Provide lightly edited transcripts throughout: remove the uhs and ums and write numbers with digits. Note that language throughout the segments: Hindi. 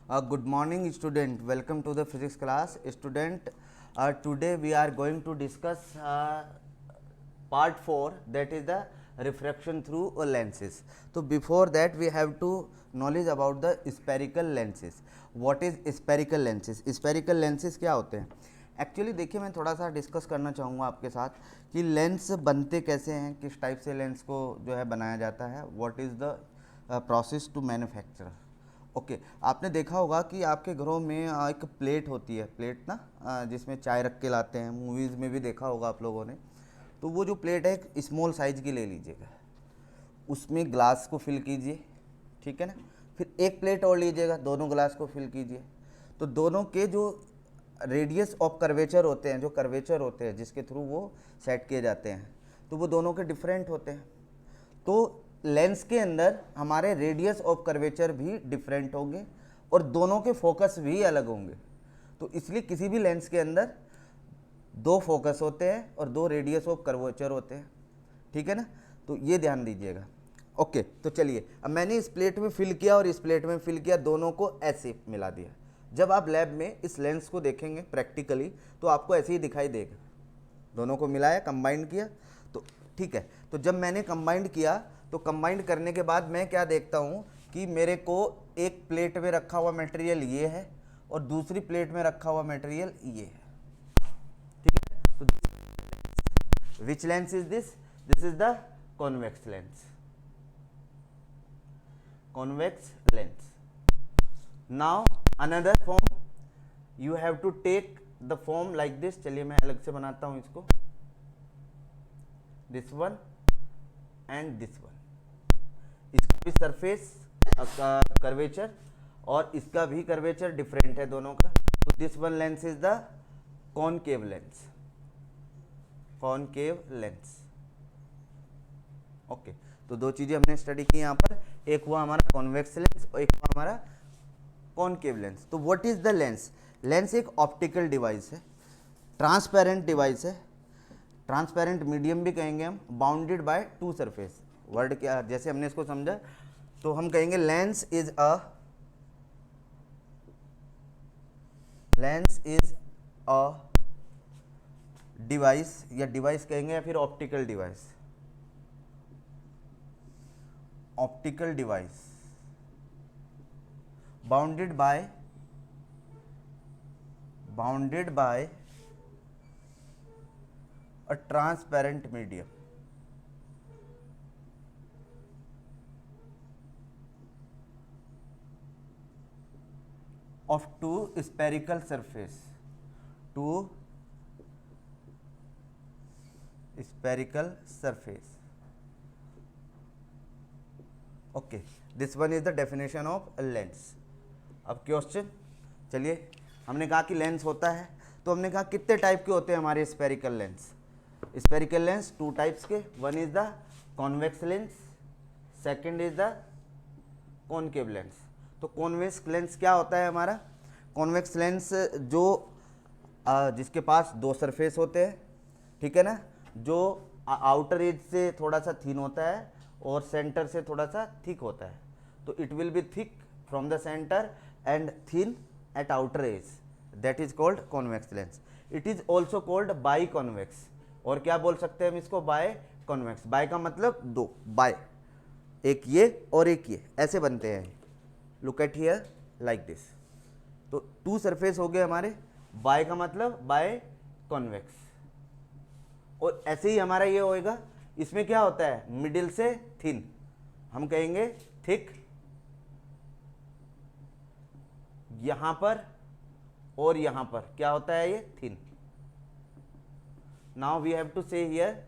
Good morning, student. Welcome to the physics class. Student, today we are going to discuss part 4, that is the refraction through lenses. So before that we have to knowledge about the spherical lenses. What is spherical lenses? Spherical lenses क्या होते हैं? एक्चुअली देखिए, मैं थोड़ा सा डिस्कस करना चाहूँगा आपके साथ कि लेंस बनते कैसे हैं, किस टाइप से लेंस को जो है बनाया जाता है, what is the process to manufacture. Okay, आपने देखा होगा कि आपके घरों में एक प्लेट होती है, प्लेट ना, जिसमें चाय रख के लाते हैं. मूवीज़ में भी देखा होगा आप लोगों ने. तो वो जो प्लेट है एक स्मॉल साइज़ की ले लीजिएगा, उसमें ग्लास को फिल कीजिए, ठीक है ना. फिर एक प्लेट और लीजिएगा, दोनों ग्लास को फिल कीजिए. तो दोनों के जो रेडियस ऑफ कर्वेचर होते हैं, जो कर्वेचर होते हैं जिसके थ्रू वो सेट किए जाते हैं, तो वो दोनों के डिफरेंट होते हैं. तो लेंस के अंदर हमारे रेडियस ऑफ कर्वेचर भी डिफरेंट होंगे और दोनों के फोकस भी अलग होंगे. तो इसलिए किसी भी लेंस के अंदर दो फोकस होते हैं और दो रेडियस ऑफ कर्वेचर होते हैं, ठीक है ना. तो ये ध्यान दीजिएगा. ओके, तो चलिए, अब मैंने इस प्लेट में फिल किया और इस प्लेट में फिल किया, दोनों को ऐसे मिला दिया. जब आप लैब में इस लेंस को देखेंगे प्रैक्टिकली तो आपको ऐसे ही दिखाई देगा. दोनों को मिलाया, कंबाइंड किया, तो ठीक है. तो जब मैंने कंबाइंड किया तो कंबाइंड करने के बाद मैं क्या देखता हूँ कि मेरे को एक प्लेट में रखा हुआ मटेरियल ये है और दूसरी प्लेट में रखा हुआ मटेरियल ये है, ठीक है. तो which lens is this? This is the convex lens. Convex lens. Now another form you have to take the form like this. चलिए मैं अलग से बनाता हूं इसको. This one and this one. इसका भी सरफेस कर्वेचर और इसका भी कर्वेचर डिफरेंट है दोनों का. तो this one lens is the concave lens. Concave lens. Okay, तो दो चीजें हमने स्टडी की यहाँ पर. एक हुआ हमारा कॉन्वेक्स लेंस और एक हुआ हमारा कॉनकेव लेंस. तो what is the lens? Lens एक ऑप्टिकल डिवाइस है, ट्रांसपेरेंट डिवाइस है, ट्रांसपेरेंट मीडियम भी कहेंगे हम, bounded by two surface. Word क्या, जैसे हमने इसको समझा तो हम कहेंगे लेंस इज अ डिवाइस, या डिवाइस कहेंगे या फिर optical device. Optical device bounded by a transparent medium. of two spherical surface, two spherical surface. Okay, this one is the definition of a lens. अब क्वेश्चन, चलिए, हमने कहा कि लेंस होता है, तो हमने कहा कितने टाइप के होते हैं हमारे spherical lens. Spherical lens two types के. One is the convex lens, second is the concave lens. तो कॉन्वेक्स लेंस क्या होता है हमारा? कॉन्वेक्स लेंस जो जिसके पास दो सरफेस होते हैं, ठीक है ना, जो आउटर एज से थोड़ा सा थिन होता है और सेंटर से थोड़ा सा थिक होता है. तो it will be thick from the centre and thin eight outer as. That is called convex lens. It is also called by convex. और क्या बोल सकते हैं हम इसको? By convex. बाय का मतलब दो, बाय, एक ये और एक ये, ऐसे बनते हैं. Look at here like this. तो टू सरफेस हो गए हमारे. बाय का मतलब बाय कॉन्वेक्स. और ऐसे ही हमारा ये होएगा. इसमें क्या होता है? मिडिल से थिन, हम कहेंगे थिक यहां पर, और यहां पर क्या होता है? ये thin. Now we have to say here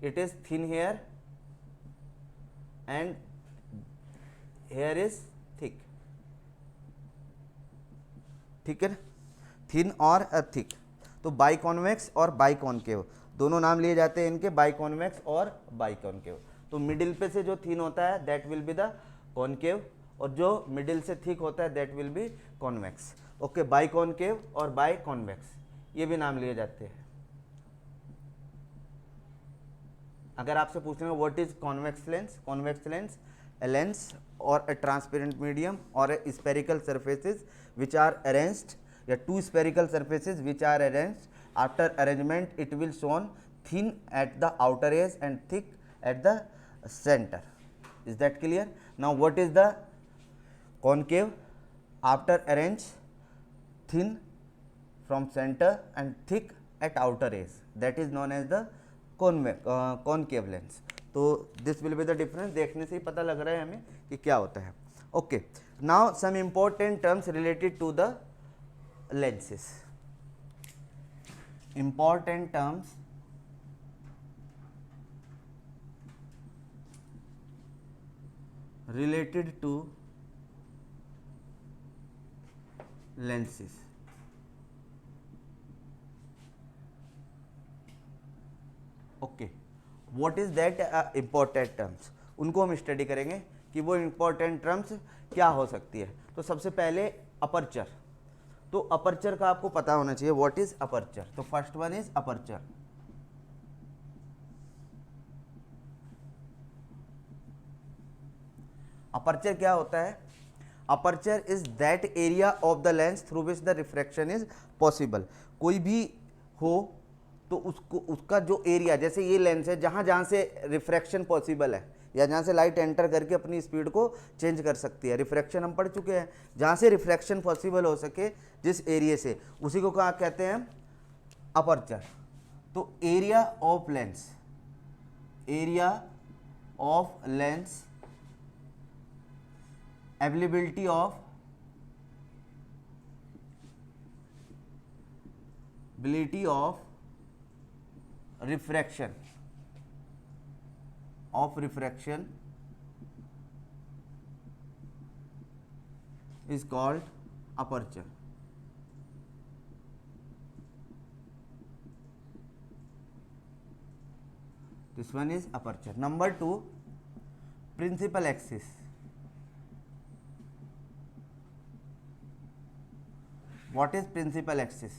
it is thin here and here is thick. ठीक है ना, थिन और थिक. तो बाई कॉन्वेक्स और बाई कॉनकेव दोनों नाम लिए जाते हैं इनके, बाई कॉन्वेक्स और बाई कॉनकेव. तो मिडिल पे से जो थिन होता है that will be the concave, और जो मिडिल से थिक होता है that will be convex. Okay, bi concave और बाई कॉन्वेक्स ये भी नाम लिए जाते हैं. अगर आपसे पूछेंगे what is convex lens, convex lens a lens or a transparent medium or a spherical surfaces which are arranged, या two spherical surfaces which are arranged. After arrangement it will shown thin at the outer edge and thick at the center. Is that clear? Now what is the concave? After arrange, thin from center and thick at outer edge, that is known as the concave lens. तो this will be the difference. देखने से ही पता लग रहा है हमें कि क्या होता है. Okay, now some important terms related to the lenses. Important terms related to lenses. Okay, what is that important terms, उनको हम स्टडी करेंगे कि वो इम्पोर्टेंट टर्म्स क्या हो सकती है. तो सबसे पहले अपर्चर. तो अपर्चर का आपको पता होना चाहिए व्हाट इज अपर्चर. तो first one is aperture. Aperture क्या होता है? Aperture is that area of the lens through which the refraction is possible. कोई भी हो तो उसको उसका जो एरिया, जैसे ये लेंस है जहां जहां से रिफ्रैक्शन पॉसिबल है या जहां से लाइट एंटर करके अपनी स्पीड को चेंज कर सकती है. रिफ्रैक्शन हम पढ़ चुके हैं. जहां से रिफ्रैक्शन पॉसिबल हो सके जिस एरिया से, उसी को क्या कहते हैं? अपर्चर. तो area of lens, area of lens, availability of refraction is called aperture. This one is aperture. Number 2, principal axis. What is principal axis?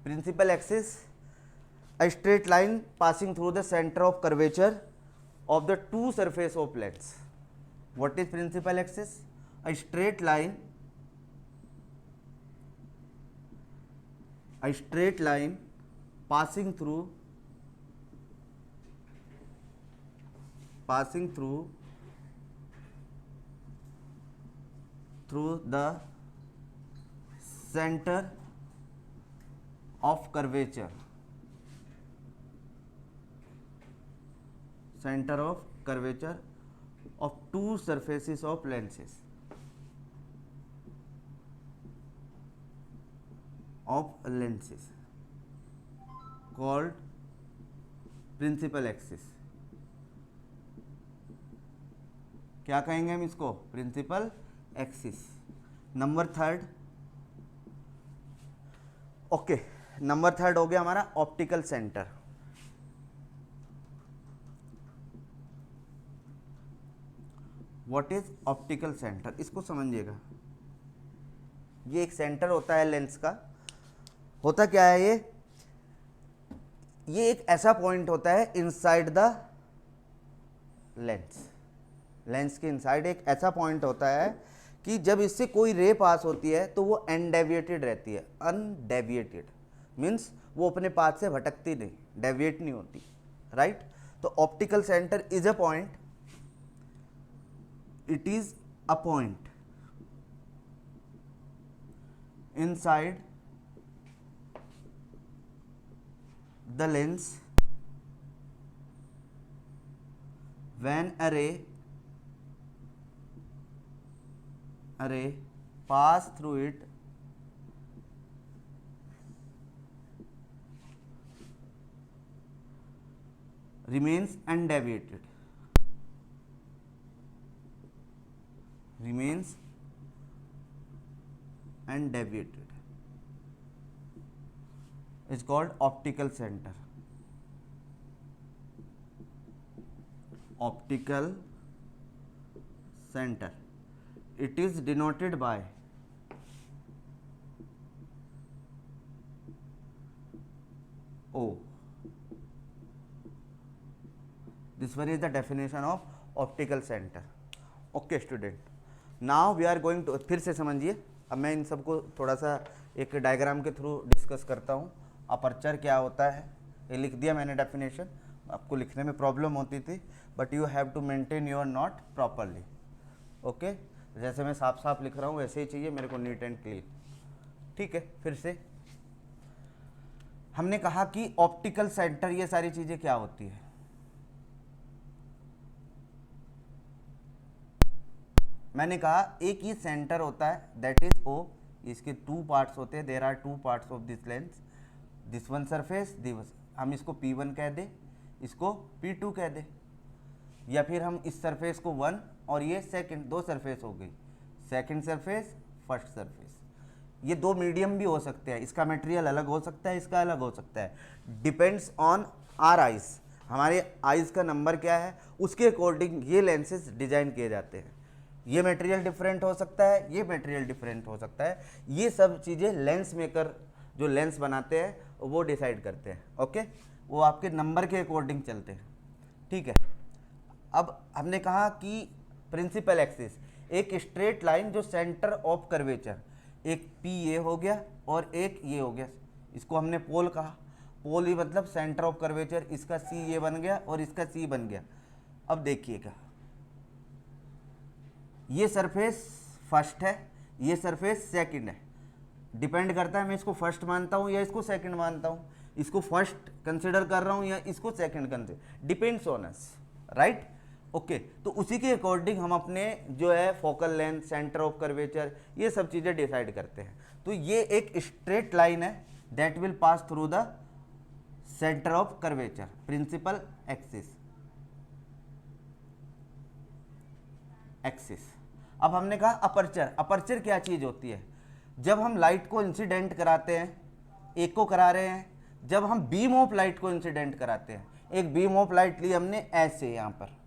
Principal axis, a straight line passing through the center of curvature of the two surface of lens. What is principal axis? A straight line passing through the center of curvature of two surfaces of lenses called principal axis. क्या कहेंगे हम इसको? Principal axis. Number 3. Okay, number 3 हो गया हमारा optical centre. What is optical centre? इसको समझिएगा. ये एक सेंटर होता है लेंस का. होता क्या है ये एक ऐसा पॉइंट होता है इनसाइड द लेंस के इनसाइड एक ऐसा पॉइंट होता है कि जब इससे कोई रे पास होती है तो वो अनडेविएटेड रहती है. अनडेविएटेड मीन्स वो अपने पाथ से भटकती नहीं, डेविएट नहीं होती. राइट? तो optical centre is a point, it is a point inside the lens when a ray pass through it remains undeviated. Is called optical center. It is denoted by O. This one is the definition of optical center. Okay student, now we are going to, फिर से समझिए, अब मैं इन सबको थोड़ा सा एक डायग्राम के थ्रू डिस्कस करता हूँ। अपर्चर क्या होता है, ये लिख दिया मैंने डेफिनेशन, आपको लिखने में प्रॉब्लम होती थी, but you have to maintain your note properly. Okay, जैसे मैं साफ साफ लिख रहा हूँ वैसे ही चाहिए मेरे को, नीट एंड क्लीन। ठीक है, फिर से हमने कहा कि ऑप्टिकल सेंटर, ये सारी चीज़ें क्या होती है। मैंने कहा एक ही सेंटर होता है, दैट इज ओ, इसके टू पार्ट्स होते हैं, there are two parts of this lens, this one surface, हम इसको P1 कह दे, इसको P2 कह दे, या फिर हम इस सरफेस को 1 और ये सेकंड, दो सरफेस हो गई, सेकंड सरफेस, फर्स्ट सरफेस। ये दो मीडियम भी हो सकते हैं, इसका मटेरियल अलग हो सकता है, इसका अलग हो सकता है, डिपेंड्स ऑन आर आइज, हमारे आइज का नंबर क्या है, उसके अकॉर्डिंग ये लेंसेज डिजाइन किए जाते हैं। ये मटेरियल डिफरेंट हो सकता है, ये मटेरियल डिफरेंट हो सकता है, ये सब चीज़ें लेंस मेकर जो लेंस बनाते हैं वो डिसाइड करते हैं। ओके, वो आपके नंबर के अकॉर्डिंग चलते हैं। ठीक है, अब हमने कहा कि प्रिंसिपल एक्सिस, एक स्ट्रेट लाइन जो सेंटर ऑफ कर्वेचर, एक पी ये हो गया और एक ये हो गया, इसको हमने पोल कहा। पोल ही मतलब सेंटर ऑफ कर्वेचर, इसका सी ये बन गया और इसका सी बन गया। अब देखिएगा, ये सरफेस फर्स्ट है, ये सरफेस सेकंड है, डिपेंड करता है मैं इसको फर्स्ट मानता हूँ या इसको सेकंड मानता हूँ, इसको फर्स्ट कंसिडर कर रहा हूँ या इसको second consider, depends on us, right. Okay, तो उसी के अकॉर्डिंग हम अपने जो है focal length, centre of curvature, ये सब चीज़ें डिसाइड करते हैं। तो ये एक स्ट्रेट लाइन है that will pass through the centre of curvature, principal axis. अब हमने कहा अपर्चर, अपर्चर क्या चीज़ होती है, जब हम लाइट को इंसिडेंट कराते हैं, एक को करा रहे हैं, जब हम बीम ऑफ लाइट को इंसिडेंट कराते हैं, एक बीम ऑफ लाइट ली हमने ऐसे यहाँ पर,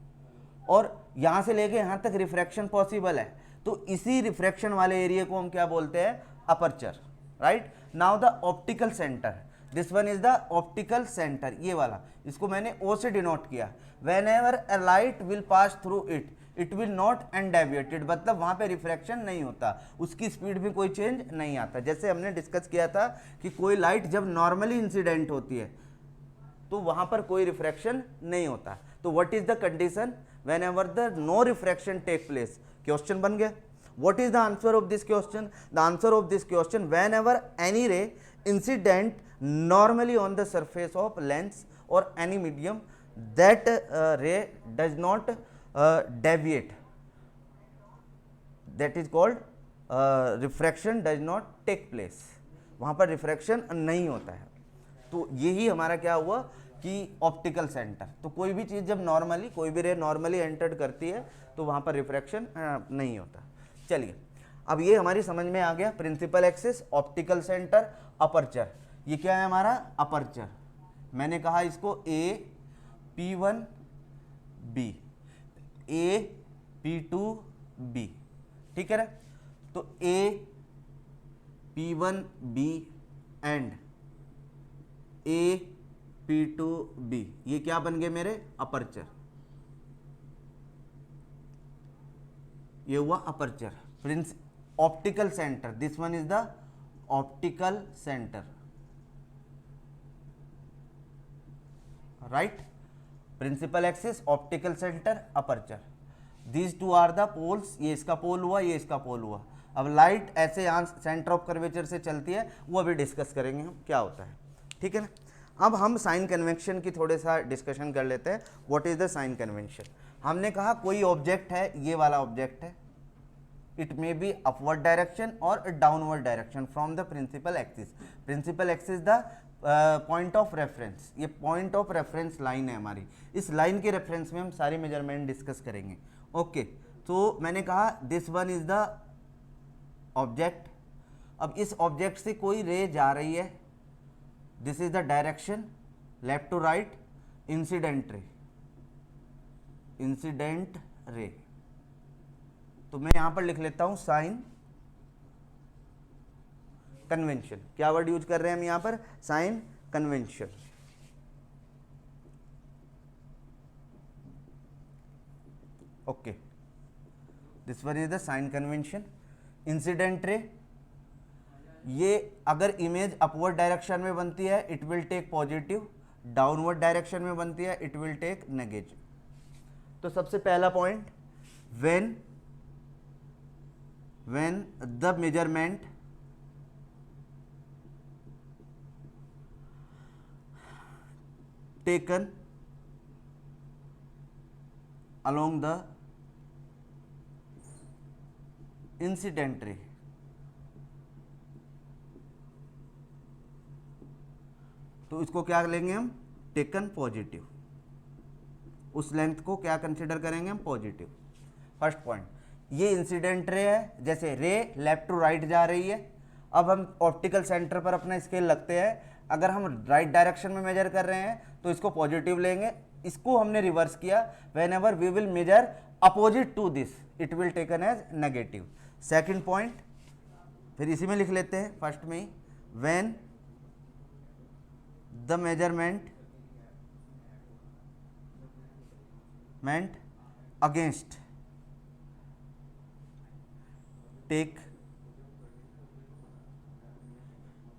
और यहाँ से लेके यहाँ तक रिफ्रैक्शन पॉसिबल है, तो इसी रिफ्रैक्शन वाले एरिया को हम क्या बोलते हैं, aperture, right. Now the optical centre, this one is the optical centre, ये वाला, इसको मैंने ओ से डिनोट किया। When ever a light will pass through it, it will not and deviated, मतलब वहाँ पे रिफ्रैक्शन नहीं होता, उसकी स्पीड में कोई चेंज नहीं आता। जैसे हमने डिस्कस किया था कि कोई लाइट जब नॉर्मली इंसिडेंट होती है तो वहाँ पर कोई रिफ्रैक्शन नहीं होता। तो what is the condition, whenever the no refraction take place, question बन गया। What is the answer of this question, the answer of this question, whenever any ray incident normally on the surface of lens or any medium, that ray does not deviate, that is called refraction does not take place, वहाँ पर रिफ्रैक्शन नहीं होता है। तो यही हमारा क्या हुआ कि ऑप्टिकल सेंटर, तो कोई भी चीज़ जब नॉर्मली, कोई भी रे नॉर्मली एंटर्ड करती है तो वहाँ पर रिफ्रैक्शन नहीं होता। चलिए, अब ये हमारी समझ में आ गया, principal axis, optical centre, aperture. ये क्या है हमारा अपर्चर, मैंने कहा इसको ए P1 B, ए P2 B, ठीक है ना। तो ए P1 B and A P2 B, ये क्या बन गए मेरे अपर्चर, ये हुआ aperture. Prince optical centre, this one is the optical centre, right. Principal axis, optical centre, aperture, these two are the poles, ये इसका पोल हुआ, ये इसका पोल हुआ। अब लाइट ऐसे यहाँ सेंटर ऑफ कर्वेचर से चलती है, वो अभी डिस्कस करेंगे हम क्या होता है, ठीक है ना। अब हम साइन कन्वेंशन की थोड़े सा डिस्कशन कर लेते हैं। What is the sign convention, हमने कहा कोई ऑब्जेक्ट है, ये वाला ऑब्जेक्ट है, it may be upward direction और downward direction from the principal axis. Principal axis the point of reference, ये पॉइंट ऑफ रेफरेंस लाइन है हमारी, इस लाइन के रेफरेंस में हम सारी मेजरमेंट डिस्कस करेंगे। ओके, तो मैंने कहा this one is the object. अब इस ऑब्जेक्ट से कोई रे जा रही है, this is the direction, left to right, incident ray, incident ray. तो मैं यहां पर लिख लेता हूं साइन कन्वेंशन, क्या वर्ड यूज कर रहे हैं हम यहां पर, sign convention. Okay, this one is the sign convention. Incident ray, ये अगर इमेज अपवर्ड डायरेक्शन में बनती है it will take positive, downward direction में बनती है इट विल टेक नेगेटिव. तो सबसे पहला point, when the measurement taken along the incident ray, तो इसको क्या लेंगे हम, टेकन पॉजिटिव. उस लेंथ को क्या कंसिडर करेंगे हम, पॉजिटिव. फर्स्ट पॉइंट, ये इंसिडेंट रे है, जैसे रे लेफ्ट टू राइट जा रही है. अब हम ऑप्टिकल सेंटर पर अपना स्केल लगते हैं, अगर हम राइट डायरेक्शन में मेजर कर रहे हैं तो इसको पॉजिटिव लेंगे. इसको हमने रिवर्स किया, whenever we will measure opposite to this it will taken as negative. Second point, फिर इसी में लिख लेते हैं फर्स्ट में ही, when the measurement against take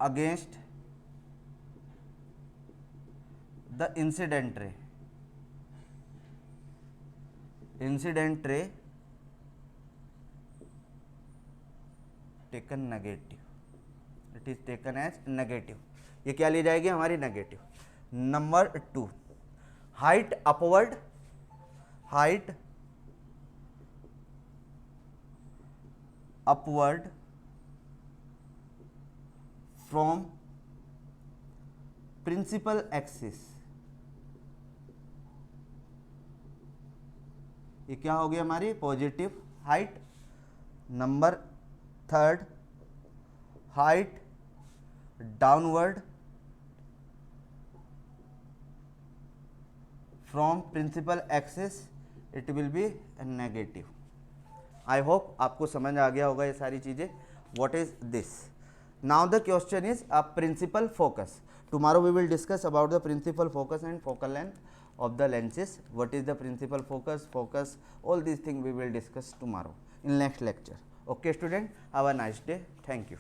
against the incident ray taken negative, it is taken as negative. ये क्या ली जाएगी हमारी, negative. Number 2, height upward from principal axis. ये क्या हो गई हमारी, positive height. Number 3, height downward from principal axis it will be negative. I hope आपको समझ आ गया होगा ये सारी चीजें. What is this? Now the question is a principal focus. Tomorrow we will discuss about the principal focus and focal length of the lenses. What is the principal focus, all these things we will discuss tomorrow in next lecture. Okay student, have a nice day. Thank you.